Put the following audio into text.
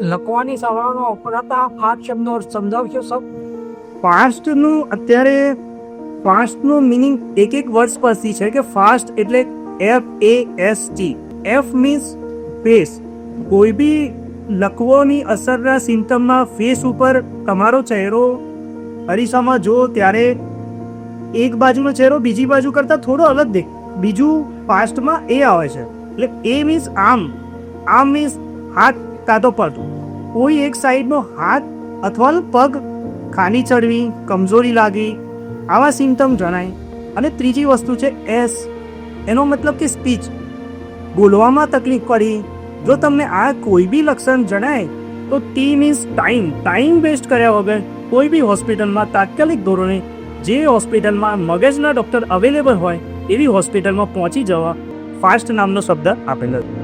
લખવાની સવારમાં વપરાતા ફાસ્ટ શબ્દનો અર્થ સમજાવશો સર? ફાસ્ટનું અત્યારે ફાસ્ટનું મિનિંગ એક વર્ડ્સ પરથી છે કે ફાસ્ટ એટલે FAST. F means face. કોઈ બી લખવાની અસરના સિમ્ટમમાં ફેસ ઉપર તમારો ચહેરો અરીસામાં જો ત્યારે એક બાજુનો ચહેરો બીજી બાજુ કરતાં થોડો અલગ દેખ. બીજું ફાસ્ટમાં એ આવે છે એટલે એ મીન્સ આમ મીન્સ હાથ કાં તો પગ. કોઈ એક સાઈડનો હાથ અથવા પગ ખાની ચડવી, કમજોરી લાગી, આવા સિમ્ટમ જણાય. અને ત્રીજી વસ્તુ છે S. એનો મતલબ કે સ્પીચ, બોલવામાં તકલીફ પડી. જો તમને આ કોઈ બી લક્ષણ જણાય તો T મીન્સ ટાઈમ વેસ્ટ કર્યા વગર કોઈ બી હોસ્પિટલમાં તાત્કાલિક ધોરણે જે હોસ્પિટલમાં મગજના ડૉક્ટર અવેલેબલ હોય એવી હોસ્પિટલમાં પહોંચી જવા ફાસ્ટ નામનો શબ્દ આપેલો છે.